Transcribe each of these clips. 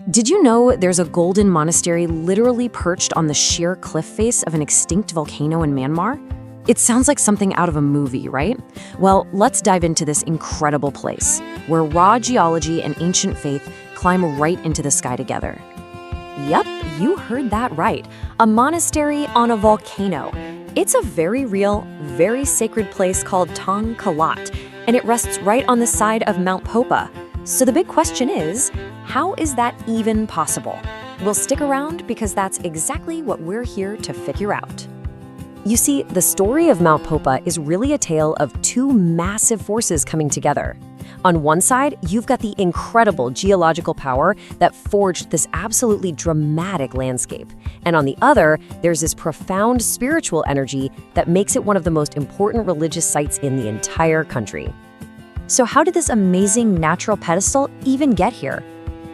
Did you know there's a golden monastery literally perched on the sheer cliff face of an extinct volcano in Myanmar? It sounds like something out of a movie, right? Well, let's dive into this incredible place, where raw geology and ancient faith climb right into the sky together. Yup, you heard that right. A monastery on a volcano. It's a very real, very sacred place called Tong Kalat, and it rests right on the side of Mount Popa. So the big question is, how is that even possible? We'll stick around because that's exactly what we're here to figure out. You see, the story of Mount Popa is really a tale of two massive forces coming together. On one side, you've got the incredible geological power that forged this absolutely dramatic landscape. And on the other, there's this profound spiritual energy that makes it one of the most important religious sites in the entire country. So how did this amazing natural pedestal even get here?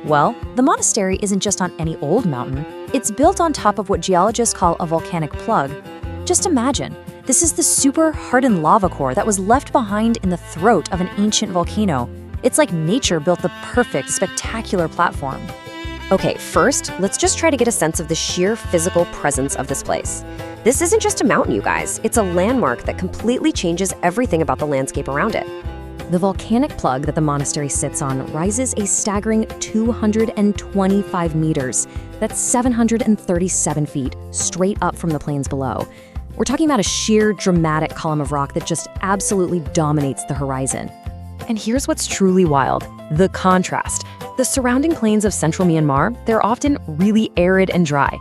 Well, the monastery isn't just on any old mountain. It's built on top of what geologists call a volcanic plug. Just imagine, this is the super hardened lava core that was left behind in the throat of an ancient volcano. It's like nature built the perfect, spectacular platform. Okay, first, let's just try to get a sense of the sheer physical presence of this place. This isn't just a mountain, you guys. It's a landmark that completely changes everything about the landscape around it. The volcanic plug that the monastery sits on rises a staggering 225 meters. That's 737 feet, straight up from the plains below. We're talking about a sheer, dramatic column of rock that just absolutely dominates the horizon. And here's what's truly wild, the contrast. The surrounding plains of Central Myanmar, they're often really arid and dry.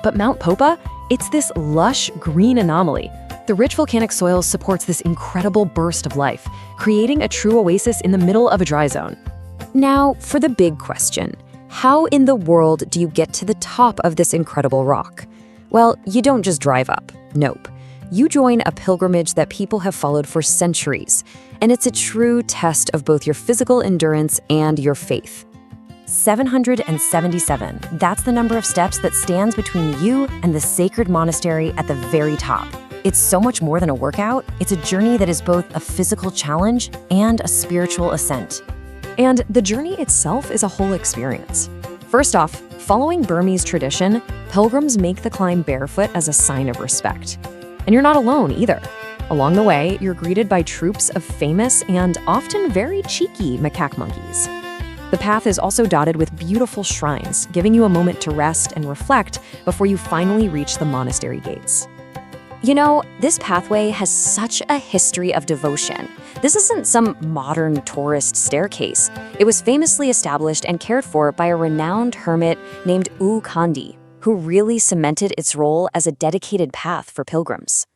But Mount Popa, it's this lush, green anomaly. The rich volcanic soil supports this incredible burst of life, creating a true oasis in the middle of a dry zone. Now, for the big question, how in the world do you get to the top of this incredible rock? Well, you don't just drive up. Nope. You join a pilgrimage that people have followed for centuries, and it's a true test of both your physical endurance and your faith. 777, that's the number of steps that stands between you and the sacred monastery at the very top. It's so much more than a workout. It's a journey that is both a physical challenge and a spiritual ascent. And the journey itself is a whole experience. First off, following Burmese tradition, pilgrims make the climb barefoot as a sign of respect. And you're not alone either. Along the way, you're greeted by troops of famous and often very cheeky macaque monkeys. The path is also dotted with beautiful shrines, giving you a moment to rest and reflect before you finally reach the monastery gates. You know, this pathway has such a history of devotion. This isn't some modern tourist staircase. It was famously established and cared for by a renowned hermit named U Kandi, who really cemented its role as a dedicated path for pilgrims.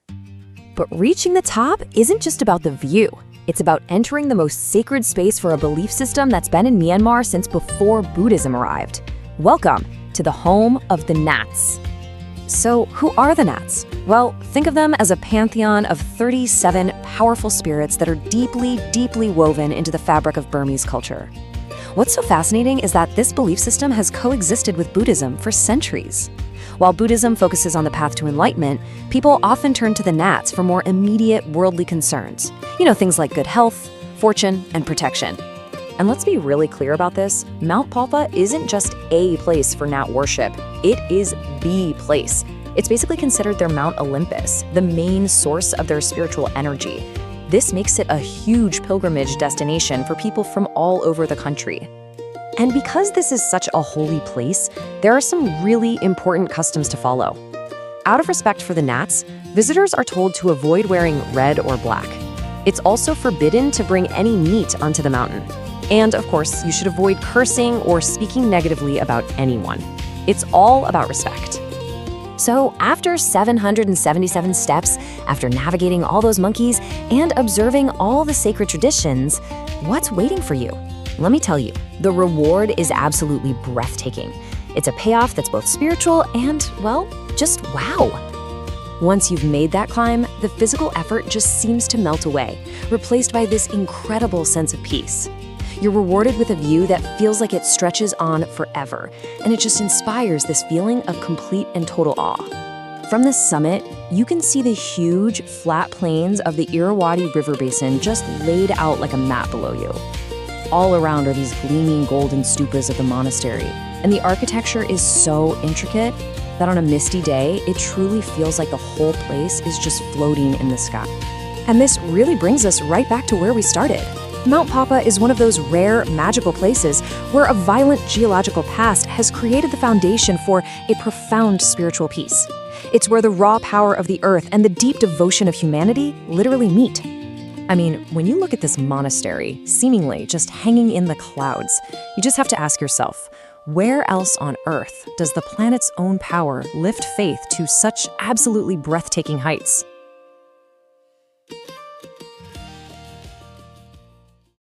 But reaching the top isn't just about the view. It's about entering the most sacred space for a belief system that's been in Myanmar since before Buddhism arrived. Welcome to the home of the Nats. So, who are the Nats? Well, think of them as a pantheon of 37 powerful spirits that are deeply, deeply woven into the fabric of Burmese culture. What's so fascinating is that this belief system has coexisted with Buddhism for centuries. While Buddhism focuses on the path to enlightenment, people often turn to the Nats for more immediate worldly concerns. You know, things like good health, fortune, and protection. And let's be really clear about this, Mount Popa isn't just a place for Nat worship, it is the place. It's basically considered their Mount Olympus, the main source of their spiritual energy. This makes it a huge pilgrimage destination for people from all over the country. And because this is such a holy place, there are some really important customs to follow. Out of respect for the Nats, visitors are told to avoid wearing red or black. It's also forbidden to bring any meat onto the mountain. And of course, you should avoid cursing or speaking negatively about anyone. It's all about respect. So after 777 steps, after navigating all those monkeys and observing all the sacred traditions, what's waiting for you? Let me tell you, the reward is absolutely breathtaking. It's a payoff that's both spiritual and, well, just wow. Once you've made that climb, the physical effort just seems to melt away, replaced by this incredible sense of peace. You're rewarded with a view that feels like it stretches on forever, and it just inspires this feeling of complete and total awe. From the summit, you can see the huge, flat plains of the Irrawaddy River Basin just laid out like a map below you. All around are these gleaming golden stupas of the monastery, And the architecture is so intricate that on a misty day, it truly feels like the whole place is just floating in the sky. And this really brings us right back to where we started. Mount Popa is one of those rare, magical places where a violent geological past has created the foundation for a profound spiritual peace. It's where the raw power of the earth and the deep devotion of humanity literally meet. I mean, when you look at this monastery, seemingly just hanging in the clouds, you just have to ask yourself, where else on Earth does the planet's own power lift faith to such absolutely breathtaking heights?